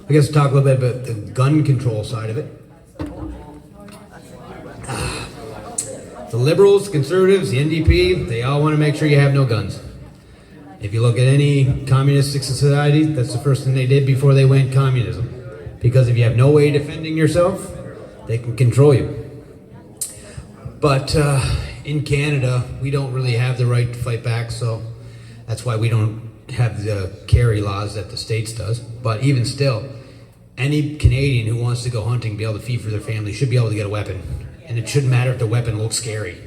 I guess we'll talk a little bit about the gun control side of it. The liberals, conservatives, the NDP, they all want to make sure you have no guns. If you look at any communistic society, that's the first thing they did before they went communism. Because if you have no way of defending yourself, they can control you. But in Canada, we don't really have the right to fight back, so that's why we don't have the carry laws that the States does. But even still, any Canadian who wants to go hunting, be able to feed for their family, should be able to get a weapon. And it shouldn't matter if the weapon looks scary.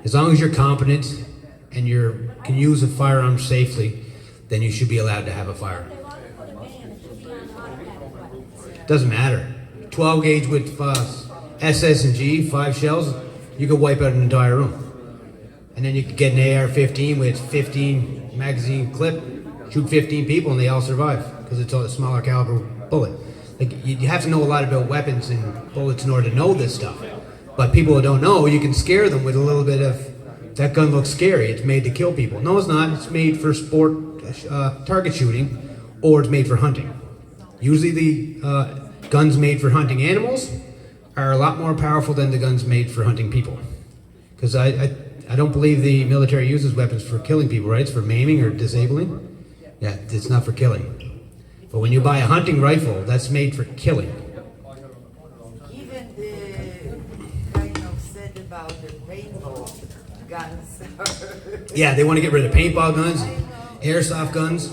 As long as you're competent and you can use a firearm safely, then you should be allowed to have a firearm. Doesn't matter. 12 gauge with SS&G, 5 shells, you could wipe out an entire room. And then you could get an AR-15 with 15 magazine clip, shoot 15 people, and they all survive because it's a smaller caliber bullet. Like, you have to know a lot about weapons and bullets in order to know this stuff. But people who don't know, you can scare them with a little bit of, that gun looks scary, it's made to kill people. No, it's not. It's made for sport, target shooting, or it's made for hunting. Usually the guns made for hunting animals are a lot more powerful than the guns made for hunting people. Because I don't believe the military uses weapons for killing people, right? It's for maiming or disabling. Yeah, it's not for killing. But when you buy a hunting rifle, that's made for killing. Even the kind of said about the paintball guns. Yeah, they want to get rid of paintball guns, airsoft guns.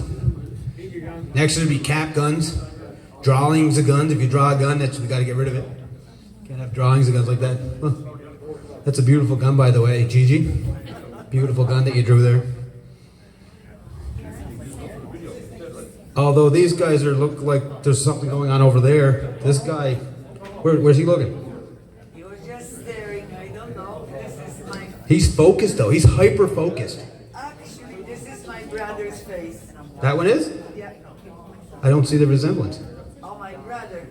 Next would be cap guns, drawings of guns. If you draw a gun, we got to get rid of it. Can't have drawings of guns like that. Huh. That's a beautiful gun, by the way, Gigi. Beautiful gun that you drew there. Although these guys look like there's something going on over there. This guy, where's he looking? He was just staring. I don't know. This is my. He's focused though. He's hyper focused. Actually, this is my brother's face. That one is? Yeah. I don't see the resemblance. Oh, my brother.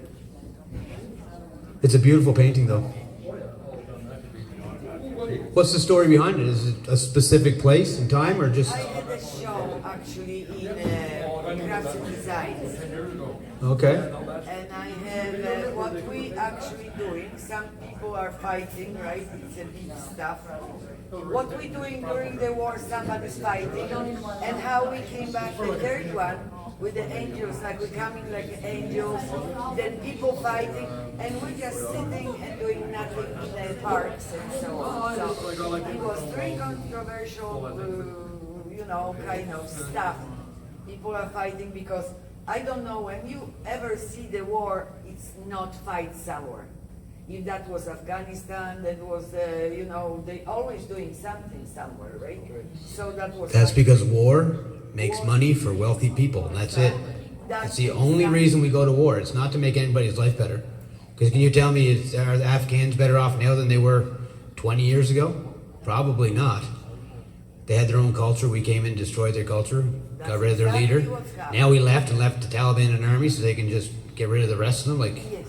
It's a beautiful painting though. What's the story behind it? Is it a specific place and time, or just? I had a show actually in Crafts and Designs. Okay. And I have what we actually doing. Some people are fighting, right? It's a big stuff. What we doing during the war, somebody's fighting, and how we came back the third one with the angels, like we're coming like angels, then people fighting, and we're just sitting and doing nothing in the parks and so on. So it was very controversial, kind of stuff. People are fighting because I don't know, when you ever see the war, it's not fight somewhere. If that was Afghanistan, that was, they always doing something somewhere, right? So that was. That's because war makes money for wealthy people, and that's it. That's the only reason we go to war. It's not to make anybody's life better. Because can you tell me, are the Afghans better off now than they were 20 years ago? Probably not. They had their own culture. We came in, destroyed their culture, got rid of their leader. Now we left the Taliban and army so they can just get rid of the rest of them. Like. Yes.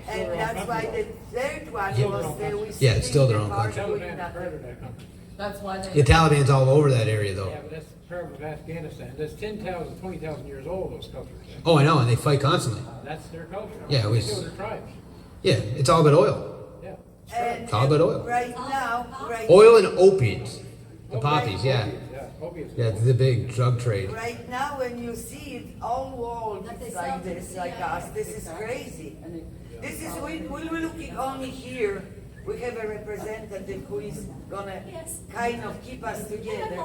And that's why the third one was there. It's still their own country. That's why they. The Taliban's all over that area, though. Yeah, but that's the problem with Afghanistan. That's 10,000, 20,000 years old, those cultures. Oh, I know, and they fight constantly. That's their culture. Yeah, They do their tribes. Yeah, it's all about oil. Yeah. And All about oil. right now, Oil and opiates. The poppies, yeah. Yeah, opiates. Yeah, the big drug trade. Right now, when you see it, all world is like this, like us. This is crazy. This is we're looking only here. We have a representative who is gonna kind of keep us together.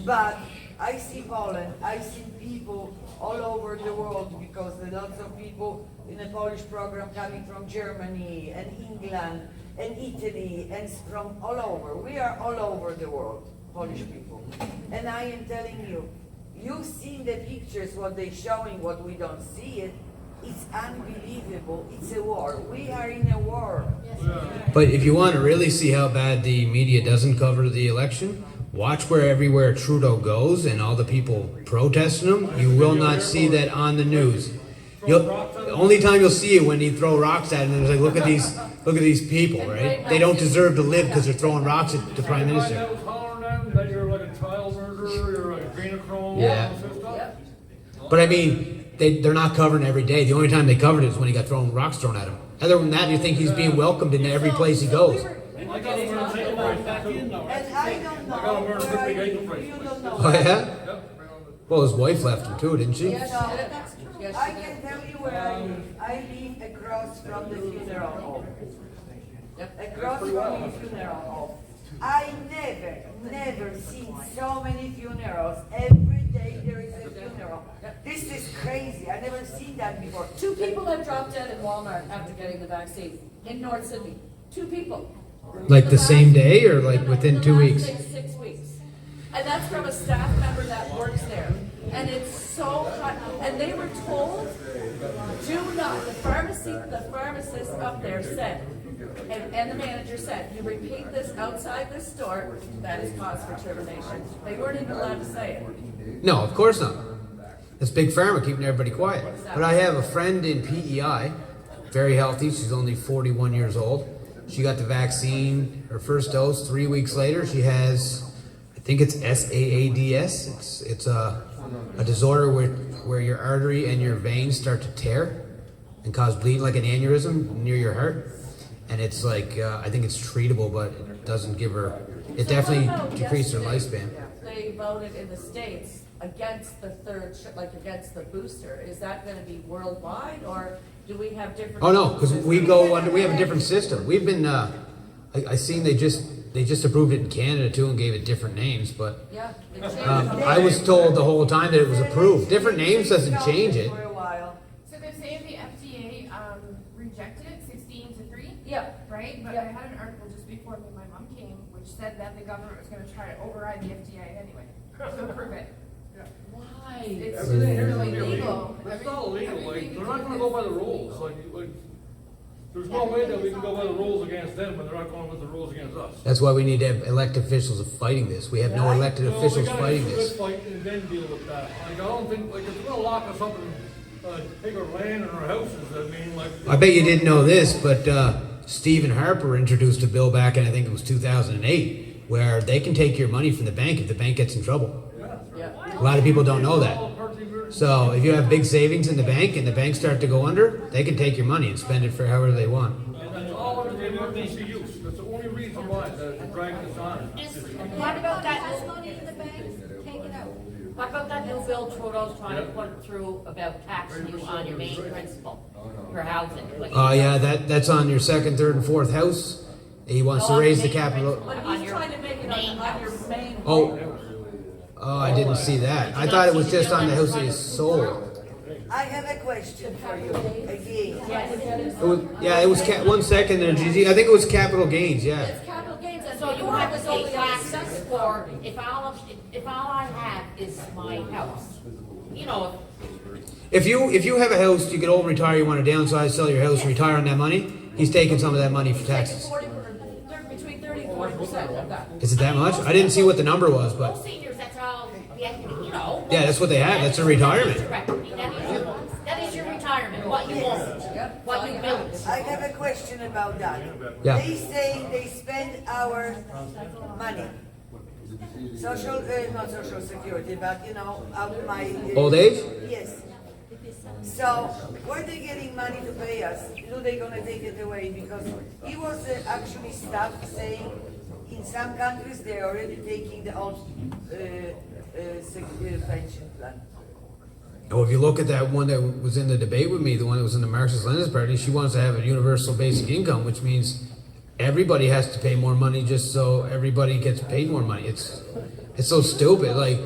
But I see Poland. I see people all over the world, because there are lots of people in the Polish program coming from Germany and England and Italy and from all over. We are all over the world, Polish people. And I am telling you, you've seen the pictures, what they're showing, what we don't see it. It's unbelievable. It's a war. We are in a war. But if you want to really see how bad the media doesn't cover the election, watch everywhere Trudeau goes and all the people protesting him. You will not see that on the news. The only time you'll see it when he throw rocks at him, and it's like, look at these people, right? They don't deserve to live because they're throwing rocks at the prime minister. That you're like a child murderer, you're like a adrenochrome. Yeah. But I mean, they're not covering every day. The only time they covered it is when he got rocks thrown at him. Other than that, you think he's being welcomed into every place he goes. I got him wearing single price back in though. And I don't know. I got him wearing where big I- ankle brace. You don't know. Oh yeah? Well, his wife left him too, didn't she? Yes, No. that's true. Yes, I she did. can tell you where I live. I live across from the funeral home. Across from the funeral home. I never seen so many funerals. Every day there is a funeral. This is crazy. I never seen that before. 2 people have dropped dead in Walmart after getting the vaccine in North Sydney. 2 people. Like the same day or like within 2 weeks? 6 weeks. And that's from a staff member that works there. And it's so hot. And they were told, do not, the pharmacist up there said, and the manager said, you repeat this outside this store, that is cause for termination. They weren't even allowed to say it. No, of course not. It's Big Pharma keeping everybody quiet. But I have a friend in PEI, very healthy. She's only 41 years old. She got the vaccine, her first dose. 3 weeks later, she has, I think it's SAADS. It's a disorder where your artery and your veins start to tear and cause bleeding, like an aneurysm near your heart. And it's like, I think it's treatable, but it doesn't give her, it So definitely what about decreased her yesterday? lifespan. They voted in the States against the against the booster. Is that going to be worldwide, or do we have different? Oh no, because we have a different system. We've been, I seen they just approved it in Canada too and gave it different names, but Yeah. They changed I was told the whole time that it was approved. Different names doesn't change it. For a while. So they're saying the FDA rejected it 16-3, Yeah. right? But Yeah. I had an article just before my mom came, which said that the government was going to try to override the FDA anyway to approve it. Why? It's Everything here is really gonna be illegal. It's not illegal, like, Everything they're you not do gonna go by the is rules, like, there's no way that we can go by the rules against them when they're not going with the rules against us. That's why we need to have elected officials fighting this. We have no elected No, we officials gotta fighting do this. good fight and then deal with that. Like, I don't think, like, if they're gonna lock us up and, take our land and our houses, I mean, like. I bet you didn't know this, but Stephen Harper introduced a bill back in, I think it was 2008, where they can take your money from the bank if the bank gets in trouble. Yeah. A lot of people don't know that. So if you have big savings in the bank and the banks start to go under, they can take your money and spend it for however they want. And that's all under the emergency use. That's the only reason why they're dragging this on. What about that money in the bank? Take it out. What about that new bill Trudeau's trying to put through about taxing you on your main principal for housing? Like- Yeah, that's on your second, third, and fourth house. He wants to On raise the main capital. principal, But on he's your trying to make it main on your house. main. Oh, I didn't see that. I thought it was just on the house that is sold. I have a question for you again. It was 1 second there, Gigi. I think it was capital gains. Yeah. It's capital gains, and So you before it have was to pay only on taxes assessment. for, if all I have is my house. You know, If you have a house, you could all retire. You want to downsize, sell your house, retire on that money. He's taking some of that money for taxes. Between 30 and 40% of that. Is it that much? I didn't see what the number was, but most seniors, that's all, the equity, you know. yeah, that's what they have. That's their retirement. That is your retirement, what you own, what you built. I have a question about that. Yeah. They say they spend our money. Not social security, but out my. Old age? Yes. So, where they getting money to pay us? Are they gonna take it away? Because he was actually staff saying in some countries they're already taking the old pension plan. Oh, if you look at that one that was in the debate with me, the one that was in the Marxist-Leninist Party, she wants to have a universal basic income, which means everybody has to pay more money just so everybody gets paid more money. It's so stupid. Like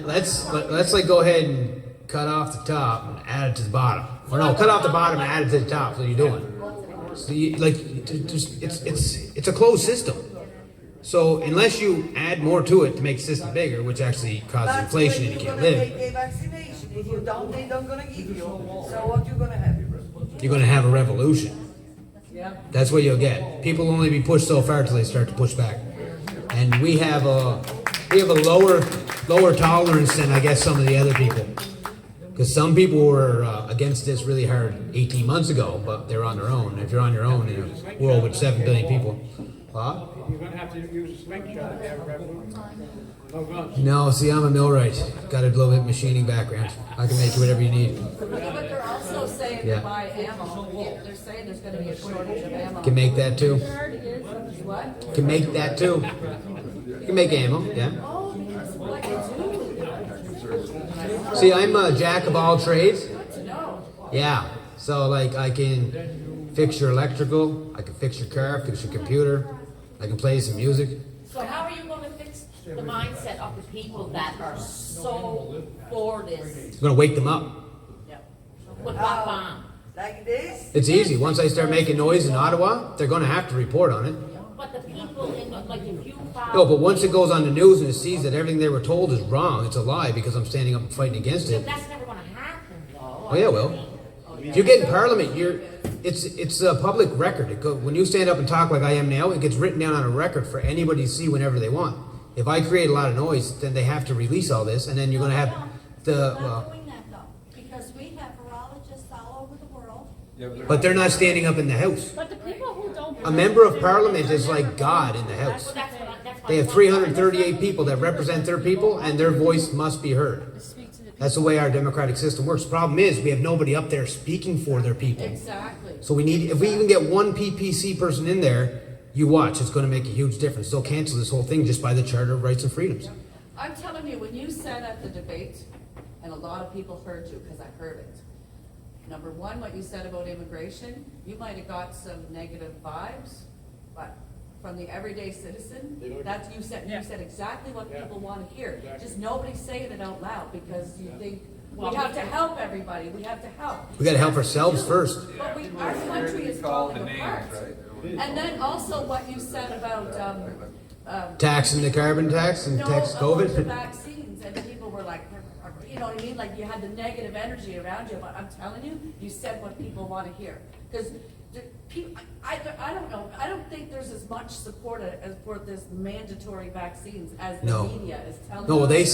let's like go ahead and cut off the top and add it to the bottom, or no, cut off the bottom and add it to the top. So you're doing. So it's a closed system. So unless you add more to it to make the system bigger, which actually causes But inflation when and you you're can't gonna live, take a vaccination. If you don't, they don't gonna give you. So what you gonna have? you're going to have a revolution. Yeah. That's what you'll get. People will only be pushed so far till they start to push back. And we have a lower tolerance than I guess some of the other people. Because some people were against this really hard 18 months ago, but they're on their own. If you're on your own in a world with 7 billion people, Huh? You're gonna have to use a slingshot if you have revenue. No guns. No, see, I'm a millwright. Got a little bit machining background. I can make you whatever you need. But they're also saying Yeah. to buy ammo, they're saying there's gonna be a shortage of ammo. Can make that too. What? Can make that too. You can make ammo, yeah. Oh, because of what you do. See, I'm a jack of all trades. Good to know. Yeah. So like I can fix your electrical, I can fix your car, fix your computer, I can play some music. So how are you gonna fix the mindset of the people that are so for this? I'm gonna wake them up. With what bomb? Like this? It's easy. Once I start making noise in Ottawa, they're gonna have to report on it. But the people in, like, if you follow. No, but once it goes on the news and it sees that everything they were told is wrong, it's a lie because I'm standing up and fighting against it. That's never gonna happen, though. Oh yeah, well, if you get in Parliament, it's a public record. When you stand up and talk like I am now, it gets written down on a record for anybody to see whenever they want. If I create a lot of noise, then they have to release all this, and then you're going to have We're not doing that though, because we have virologists all over the world. but they're not standing up in the House. But the people who don't. A member of Parliament is like God in the House. Well, that's my They have 338 people that represent their people, and their voice must be heard. That's the way our democratic system works. The problem is we have nobody up there speaking for their people. Exactly. So we need, if we even get one PPC person in there, you watch, it's going to make a huge difference. They'll cancel this whole thing just by the Charter of Rights and Freedoms. I'm telling you, when you said at the debate, and a lot of people heard you, because I heard it. Number one, what you said about immigration, you might have got some negative vibes, but from the everyday citizen, that's, you said exactly what people want to hear. Just nobody's saying it out loud, because you think, we have to help everybody, we have to help. We got to help ourselves first. But our country is falling apart. And then also what you said about, Taxing the carbon tax and tax about the COVID. vaccines, and people were like, you know what I mean? Like you had the negative energy around you, but I'm telling you, you said what people want to hear. Because I don't know, I don't think there's as much support as for this mandatory vaccines as the No. media is telling. No, us. they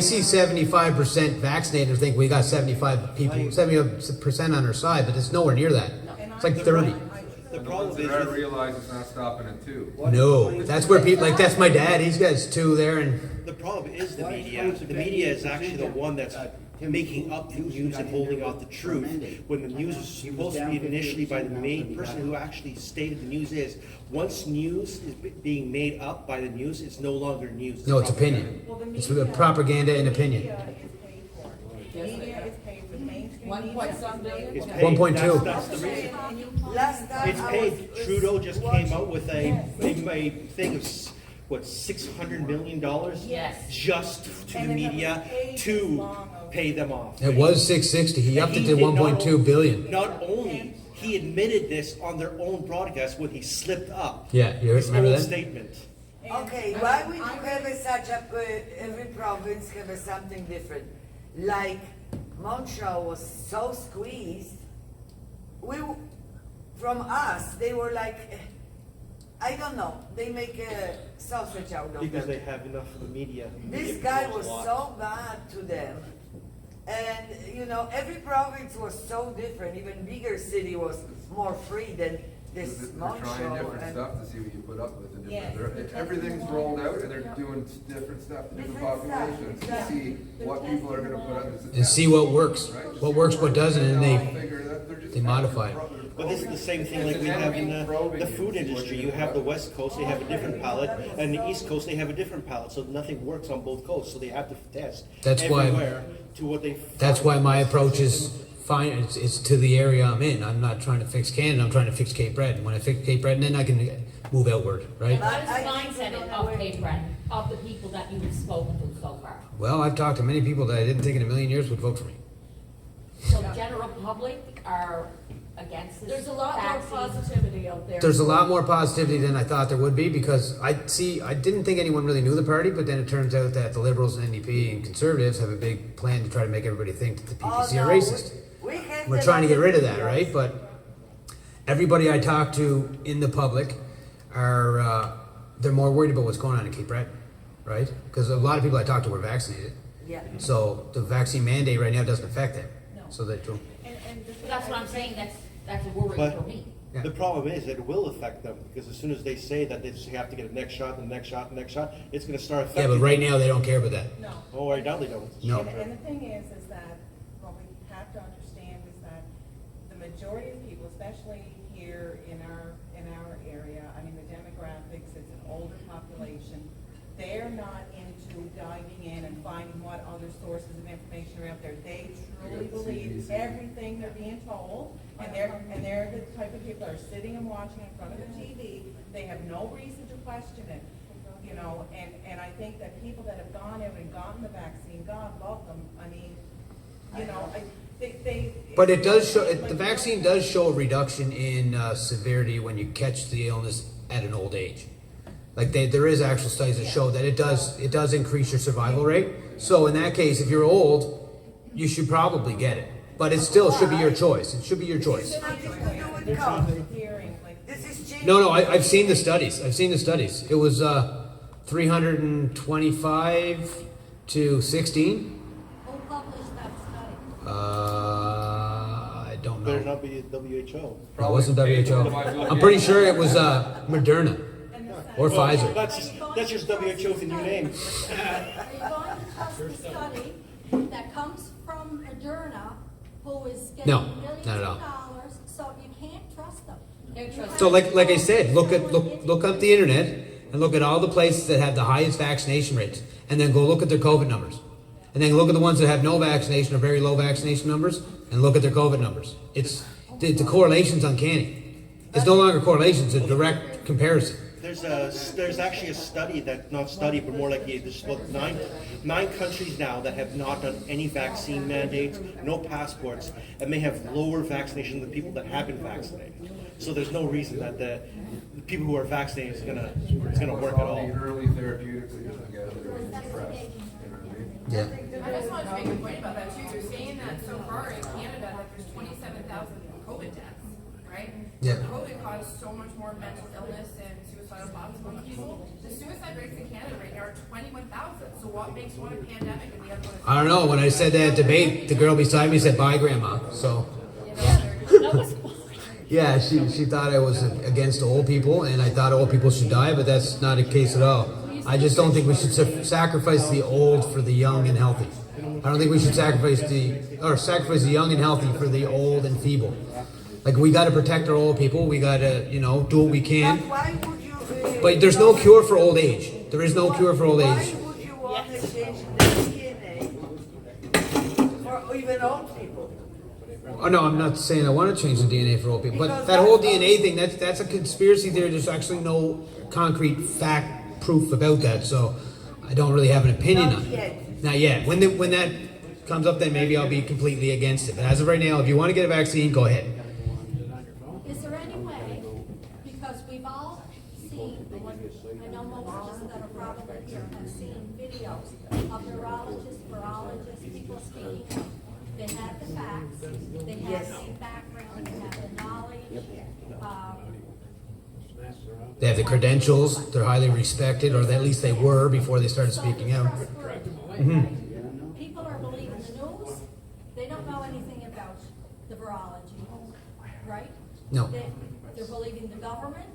see 75% vaccinated and think we got 70% on our side, but it's nowhere near that. It's like 30. The problem is, I realize it's not stopping it too. No, that's where people, like that's my dad, he's got 2 there and the problem is the media. The media is actually the one that's making up the news and holding out the truth. When the news is supposed to be initially by the main person who actually stated the news is, once news is being made up by the news, it's no longer news. no, it's opinion. It's propaganda and opinion. Media is paid for mainstream 1 point some billion? It's Yeah. paid. 1.2. That's the reason. Last time It's I paid. was Trudeau just came out with a watching- thing of what, $600 million? Yes. Just to the media to pay them off. It was 660, he upped it to 1.2 billion. Not only, he admitted this on their own broadcast when he slipped up. Yeah, you His remember own that? statement. Okay, why would you have such a, every province have something different? Like Montreal was so squeezed, from us, they were like, I don't know, they make a sausage out of Because they them. have enough of the media. This guy was so bad to them. And, every province was so different. Even bigger city was more free than this They're trying Montreal. different and- stuff to see what you put up with. Everything's rolled out and they're doing different stuff to different Different stuff, populations to exactly. see what people are gonna put up. And see what works, what doesn't, and they They modify it. But this is the same thing like we have in the food industry. You have the West Coast, they have a different palate, and the East Coast, they have a different palate. So nothing works on both coasts, so they have to test That's why- everywhere to what they. That's why my approach is fine. It's to the area I'm in. I'm not trying to fix Canada. I'm trying to fix Cape Breton. When I fix Cape Breton, then I can move outward, right? What is the mindset of Cape Breton, of the people that you've spoken to so far? Well, I've talked to many people that I didn't think in a million years would vote for me. So the general public are against this There's a lot more vaccine? positivity out there. There's a lot more positivity than I thought there would be because I didn't think anyone really knew the party, but then it turns out that the Liberals and NDP and Conservatives have a big plan to try to make everybody think that the PPC are racist. We're trying to get rid of that, right? But everybody I talk to in the public are they're more worried about what's going on in Cape Breton, right? Because a lot of people I talk to were vaccinated, Yeah. so the vaccine mandate right now doesn't affect them. So they don't. That's what I'm saying, that's a worry But- for me. Yeah. The problem is it will affect them, because as soon as they say that they just have to get a next shot, and the next shot, and the next shot, it's gonna start affecting Yeah, but them. right now they don't care about that. No. Oh, right now they don't. No. And the thing is that what we have to understand is that the majority of people, especially here in our area, I mean, the demographics, it's an older population. They're not into diving in and finding what other sources of information are out there. They truly believe everything they're being told, and they're the type of people that are sitting and watching in front of the TV. They have no reason to question it, you know, and I think that people that have gone out and gotten the vaccine, God love them. I mean, you know, they. But it does show, the vaccine does show a reduction in severity when you catch the illness at an old age. Like there is actual studies that show that it does increase your survival rate. So in that case, if you're old, you should probably get it. But it still should be your choice. It should be your choice. No, I've seen the studies. It was 325 to 16. Who published that study? I don't Better know. not be WHO. It wasn't WHO. I'm pretty sure it was Moderna or Pfizer. That's just WHO with a new name. Are you going to trust the study that comes from Moderna, who is getting No, millions not at all. of dollars, so you can't trust them? So like I said, look up the internet and look at all the places that have the highest vaccination rates, and then go look at their COVID numbers, and then look at the ones that have no vaccination or very low vaccination numbers, and look at their COVID numbers. It's the correlation's uncanny. It's no longer correlation; it's a direct comparison. There's actually a study but more like there's about nine countries now that have not done any vaccine mandates, no passports, and they have lower vaccination than people that have been vaccinated. So there's no reason that the people who are vaccinated is gonna work at all. The early therapeutics that you're gonna get that are suppressed. You know what I mean? Yeah. I just wanted to make a point about that too. You're saying that so far in Canada that there's 27,000 COVID deaths, right? Yeah. COVID caused so much more mental illness and suicidal thoughts among people. The suicide rates in Canada right now are 21,000. So what makes one a pandemic and the other one a I don't know. When I said that debate, the girl beside me said, "Bye, Grandma." So. That was Yeah, she thought I was against old people, and I thought old people should die, but that's not the case at all. I just don't think we should sacrifice the old for the young and healthy. I don't think we should sacrifice the young and healthy for the old and feeble. Like, we got to protect our old people. We got to, do what we can. Why would you? But there's no cure for old age. There is no cure for old Why age. would you want to change the DNA for even old people? Oh, no, I'm not saying I want to change the DNA for old people. But that whole DNA thing, that's a conspiracy theory. There's actually no concrete fact proof about that. So I don't really have an opinion on it. Not yet. When that comes up, then maybe I'll be completely against it. But as of right now, if you want to get a vaccine, go ahead. Is there any way, because we've all seen, I know most of us that are probably here have seen videos of neurologists, virologists, people speaking up. They have the facts, they have the background, they have the knowledge. They have the credentials. They're highly respected, or at least they were before they started speaking out. People are believing the news. They don't know anything about the virology, right? No. They're believing the government.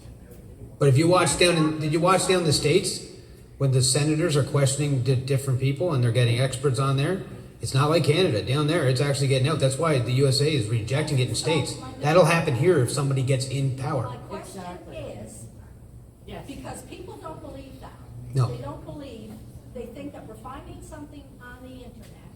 But if you watch did you watch down in the States when the senators are questioning different people and they're getting experts on there? It's not like Canada. Down there, it's actually getting out. That's why the USA is rejecting it in states. That'll happen here if somebody gets in power. My question is, because people don't believe that. No. They don't believe, they think that we're finding something on the internet,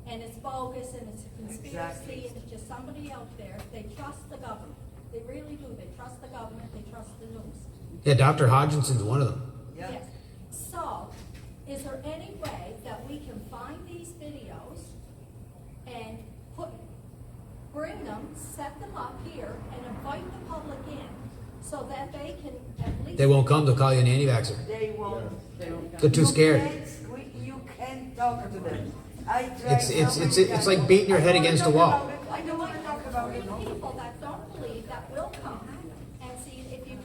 and it's bogus, and it's a conspiracy, and it's just somebody out there. They trust the government. They really do. They trust the government. They trust the news. Yeah, Dr. Hodginson's one of them. Yes. So, is there any way that we can find these videos and bring them, set them up here, and invite the public in so that they can at least... They won't come. They'll call you an anti-vaxxer. They won't. They're too scared. You can't talk to them. It's like beating your head against a wall. I don't want to talk about it. People that don't believe that will come and see if you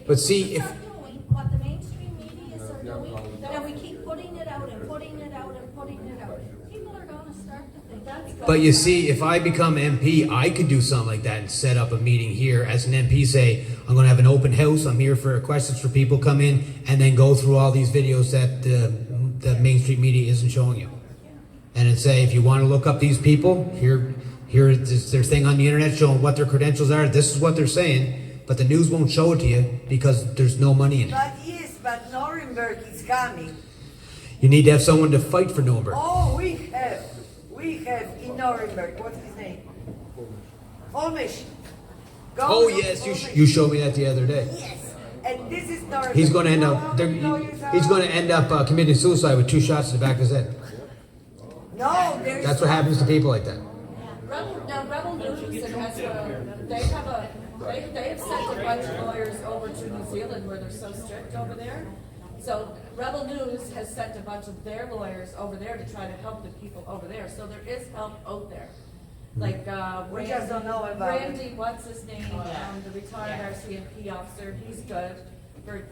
But see, if start doing what the mainstream media are doing, and we keep putting it out and putting it out and putting it out, people are going to start to think But you see, if I become MP, I could do something like that and set up a meeting here as an MP, say, I'm gonna have an open house, I'm here for questions for people, come in, and then go through all these videos that the Main Street media isn't showing you. And then say, if you wanna look up these people, here is their thing on the internet showing what their credentials are, this is what they're saying, but the news won't show it to you because there's no money in it. But yes, but Nuremberg is coming. You need to have someone to fight for Nuremberg. Oh, we have in Nuremberg, what's his name? Olmish. Oh yes, you showed me that the other day. Yes, and this is Nuremberg. He's going to end You know up. how many lawyers are He's going to on? end up committing suicide with 2 shots to the back of his head. No, there's. That's what happens to people like that. Rebel News and has they have sent a bunch of lawyers over to New Zealand where they're so strict over there. So Rebel News has sent a bunch of their lawyers over there to try to help the people over there. So there is help out there. Like We just don't know about it. Randy, what's his name? The retired RCMP officer. He's good. For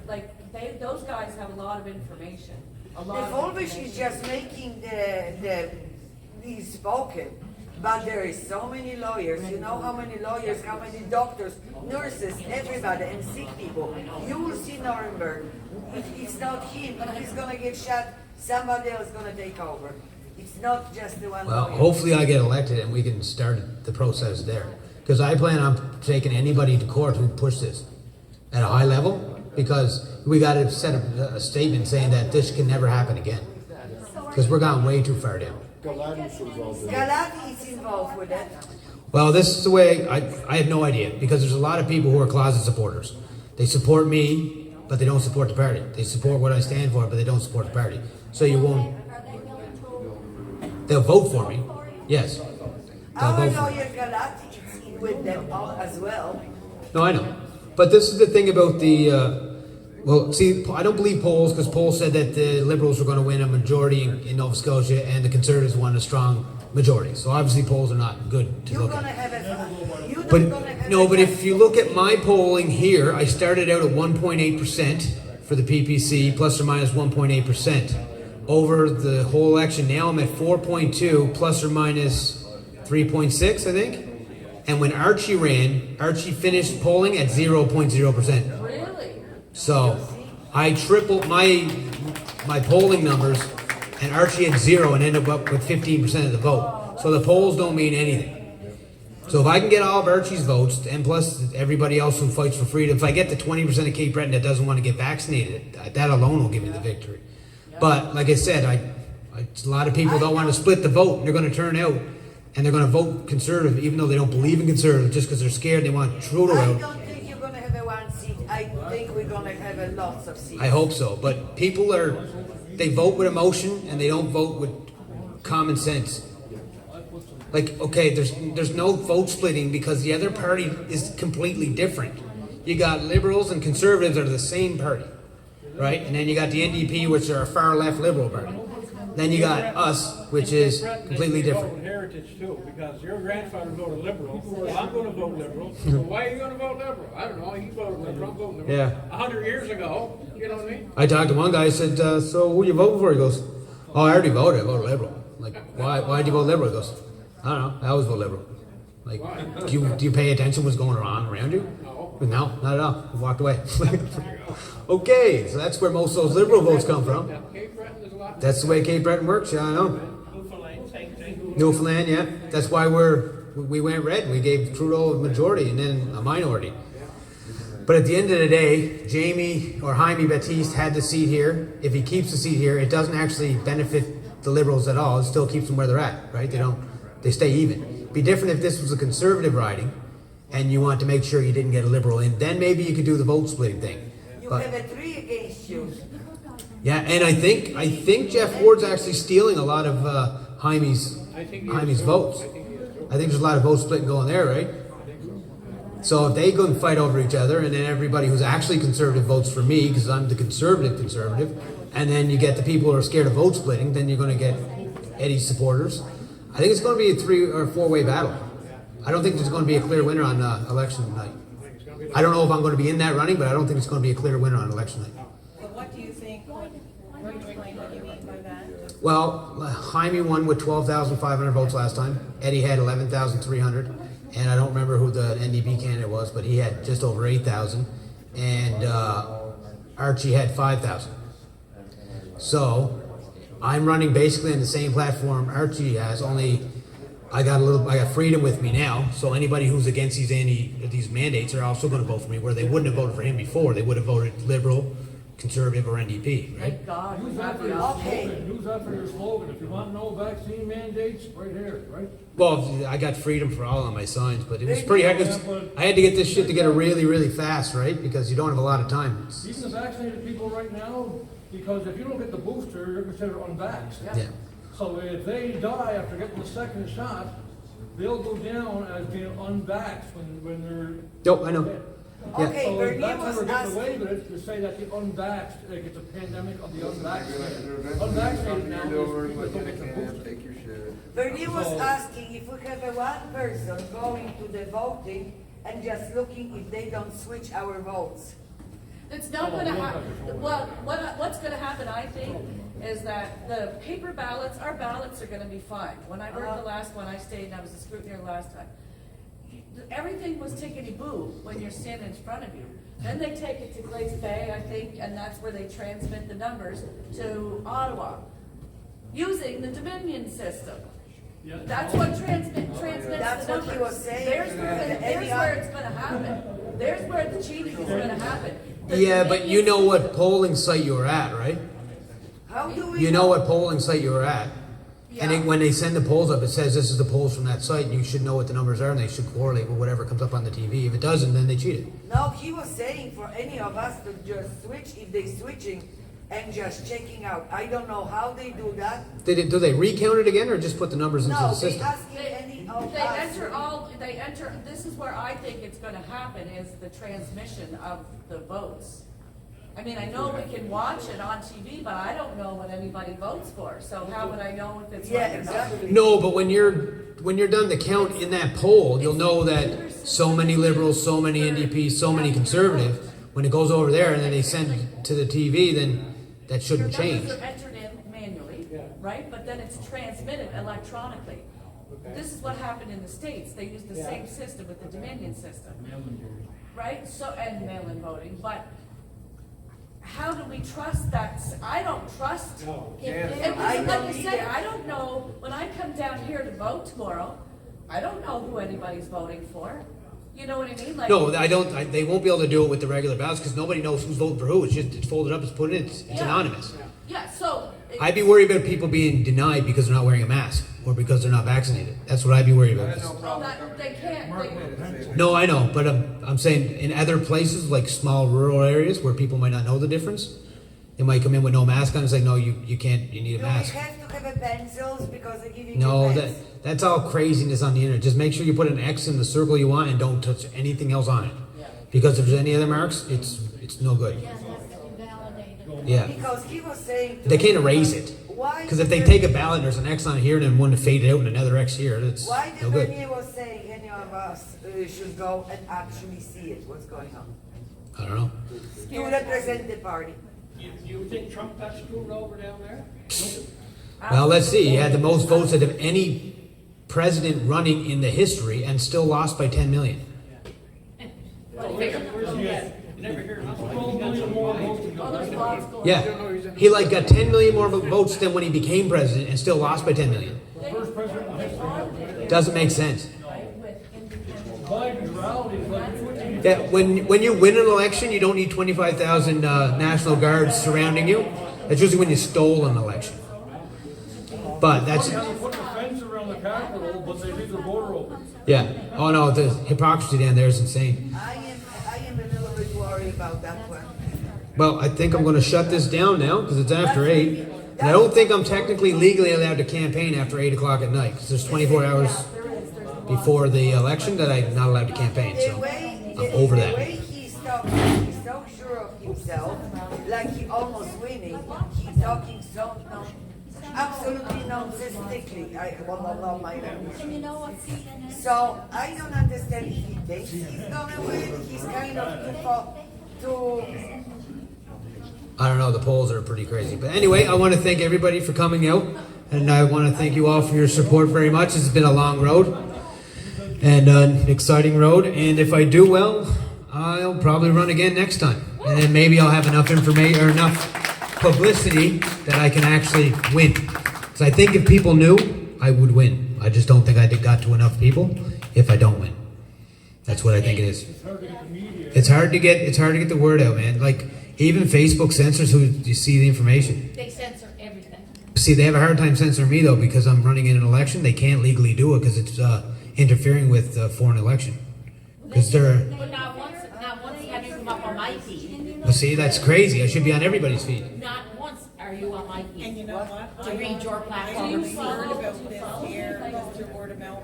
those guys have a lot of information. A The lot. of Volvish is information. just making these spoken, but there is so many lawyers. You know how many lawyers, how many doctors, nurses, everybody, and sick people. You will see Nuremberg. If it's not him, if he's gonna get shot, somebody else is gonna take over. It's not just the one Well, lawyer. hopefully I get elected and we can start the process there. Because I plan on taking anybody to court who pushed this at a high level. Because we got to set a statement saying that this can never happen again. Because we're gone way too far down. Galati is involved with it. Well, this is the way I have no idea. Because there's a lot of people who are closet supporters. They support me, but they don't support the party. They support what I stand for, but they don't support the party. So you won't. They'll vote for me. Yes. They'll Our vote for me. lawyer Galati is in with them all as well. No, I know. But this is the thing about the, well, see, I don't believe polls, because polls said that the Liberals were going to win a majority in Nova Scotia and the Conservatives won a strong majority. So obviously polls are not good to You're look gonna at. have a. You're not But gonna have no, a but if you look at my polling here, I started out at 1.8% for the PPC, plus or minus 1.8%. Over the whole election, now I'm at 4.2, plus or minus 3.6, I think. And when Archie ran, Archie finished polling at 0.0%. Really? So I tripled my polling numbers, and Archie had 0 and ended up with 15% of the vote. So the polls don't mean anything. So if I can get all of Archie's votes, and plus everybody else who fights for freedom, if I get the 20% of Cape Breton that doesn't want to get vaccinated, that alone will give me the victory. But like I said, a lot of people don't want to split the vote, and they're going to turn out, and they're going to vote Conservative, even though they don't believe in Conservative, just because they're scared they want Trudeau I out. don't think you're gonna have a one seat. I think we're gonna have a lots of seats. I hope so, but people they vote with emotion and they don't vote with common sense. Like, okay, there's no vote splitting because the other party is completely different. You got Liberals and Conservatives are the same party, right? And then you got the NDP, which are a far left Liberal party. Then you got us, which is completely different. Heritage too, because your grandfather voted Liberal, well, I'm gonna vote Liberal, so why are you gonna vote Liberal? I don't know, he voted Liberal, I'm voting Liberal. Yeah. 100 years ago, you know what I mean? I talked to one guy, I said, so who you voting for? He goes, oh, I already voted, I voted Liberal. Like, why'd you vote Liberal? He goes, I don't know, I always vote Liberal. Like, do you pay attention to what's going on around you? No, not at all. I walked away. Okay, so that's where most of those Liberal votes come from. Cape Breton is a lot. That's the way Cape Breton works, yeah, I know. Newfoundland, yeah. That's why we went red. We gave Trudeau a majority and then a minority. But at the end of the day, Jamie or Jaime Baptiste had the seat here. If he keeps the seat here, it doesn't actually benefit the Liberals at all. It still keeps them where they're at, right? They stay even. It'd be different if this was a Conservative riding and you want to make sure you didn't get a Liberal in. Then maybe you could do the vote splitting thing. You But have a 3 against you. yeah, and I think Jeff Ward's actually stealing a lot of Jaime's votes. I think there's a lot of vote splitting going there, right? So if they go and fight over each other, and then everybody who's actually Conservative votes for me because I'm the conservative, and then you get the people who are scared of vote splitting, then you're going to get Eddie's supporters. I think it's going to be a 3 or 4-way battle. I don't think there's going to be a clear winner on election night. I don't know if I'm going to be in that running, but I don't think it's going to be a clear winner on election night. So what do you think, what do you mean by that? Well, Jaime won with 12,500 votes last time. Eddie had 11,300. And I don't remember who the NDP candidate was, but he had just over 8,000. And Archie had 5,000. So I'm running basically on the same platform Archie has, only I got freedom with me now. So anybody who's against these mandates are also going to vote for me, where they wouldn't have voted for him before. They would have voted Liberal, Conservative, or NDP, right? Thank God. Use that for your slogan. Use that for your slogan. If you want no vaccine mandates, right here, right? Well, I got freedom for all on my signs, but it was pretty hard 'cause I had to get this shit together really, really fast, right? Because you don't have a lot of time. Even the vaccinated people right now, because if you don't get the booster, you're considered unvaxxed. Yeah. So if they die after getting the second shot, they'll go down as being unvaxxed when they're. Nope, I know. Yeah. Okay, So Bernie that's was how we're getting away asking. with it, to say that the unvaxxed, like it's a pandemic of the unvaccinated. Unvaccinated now is people don't get the booster. Take your shit. Bernie was asking if we have a one person going to the voting and just looking if they don't switch our votes. It's not gonna happen. Well, what's gonna happen, I think, is that the paper ballots, our ballots are gonna be fine. When I worked the last one, I stayed and I was a scrutineer last time. Everything was tickety-boo when you're standing in front of you. Then they take it to Glace Bay, I think, and that's where they transmit the numbers to Ottawa, using the Dominion system. That's what transmits That's the what numbers. he was saying. There's where it's gonna happen. There's where the cheating is gonna happen. The Yeah, but you Dominion know what system- polling site you were at, right? How do we You know what polling site you were at. And Yeah. when they send the polls up, it says this is the polls from that site, and you should know what the numbers are, and they should correlate with whatever comes up on the TV. If it doesn't, then they cheated. No, he was saying for any of us to just switch if they switching and just checking out. I don't know how they do that. Do they recount it again, or just put the numbers into No, the they system? asking any of They us. enter, this is where I think it's gonna happen, is the transmission of the votes. I mean, I know we can watch it on TV, but I don't know what anybody votes for, so how would I know if it's Yeah, right or not? exactly. No, but when you're done the count in that poll, you'll know that so many liberals, so many NDP, so many conservative. When it goes over there and then they send it to the TV, then that shouldn't Your change. numbers are entered in manually, right, but then it's transmitted electronically. This is what happened in the States, they used the same system with the Dominion system. Right, so, and mail-in voting, but how do we trust that? I don't trust. And I like don't I said, either. I don't know, when I come down here to vote tomorrow, I don't know who anybody's voting for. You know what I mean? Like, No, I don't. They won't be able to do it with the regular ballots because nobody knows who's voting for who. It's folded up, it's put in, it's Yeah. anonymous. Yeah, so. I'd be worried about people being denied because they're not wearing a mask or because they're not vaccinated. That's what I'd be worried about. Oh, that, they can't, they, No, I know, but I'm saying in other places like small rural areas where people might not know the difference, they might come in with no mask on and say, no, you can't, you need a Do we mask. have to have a pencils because they're giving No, you pens? that's all craziness on the internet. Just make sure you put an X in the circle you want and don't touch anything else on it. Because if there's any other marks, it's no good. Yeah, that's invalidated. Yeah. Because he was saying. to They can't me, erase it. Why Because if they did take a ballot and there's an X on here and then one to fade it out and another X here, that's Why no did good. Bernier was saying any of us should go and actually see it, what's going on? I don't know. To represent the party. You think Trump got screwed over down there? Well, let's see. He had the most votes out of any president running in the history and still lost by 10 million. You never hear nothing. 12 million more votes than oh, there's lots going on. Yeah. He like got 10 million more votes than when he became president and still lost by 10 million. First president in history. Doesn't make sense. Biden's rally is like switching. Yeah, when you win an election, you don't need 25,000 National Guards surrounding you. That's usually when you stole an election. But that's, They put a fence around the Capitol, but they leave the border open. yeah. Oh no, the hypocrisy down there is insane. I am a little bit worried about that one. Well, I think I'm going to shut this down now because it's after 8. And I don't think I'm technically legally allowed to campaign after 8 o'clock at night because there's 24 hours before the election that I'm not allowed to campaign. The So way, I'm over the that. way he's talking, he's so sure of himself, like he almost winning. He's talking so absolutely nonsensically. My language. And you know what, CNN? So I don't understand if he thinks he's gonna win. He's kind of too I don't know, the polls are pretty crazy. But anyway, I want to thank everybody for coming out, and I want to thank you all for your support very much. This has been a long road and an exciting road, and if I do well, I'll probably run again next time, and then maybe I'll have enough information or enough publicity that I can actually win. Because I think if people knew, I would win. I just don't think I got to enough people if I don't win. That's what I think it is. It's hard to get the word out, man. Like, even Facebook censors who you see the information. They censor everything. See, they have a hard time censoring me though, because I'm running in an election. They can't legally do it because it's interfering with a foreign election. Because they're. But not once have you come up on my feed. Well, see, that's crazy. I should be on everybody's feed. Not once are you on my feed. And you know what? To read your platform I've and see. heard about this here, just through word of mouth.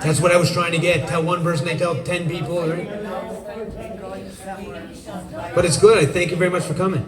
That's what I was trying to get. Tell one person, they tell 10 people. But it's good. I thank you very much for coming.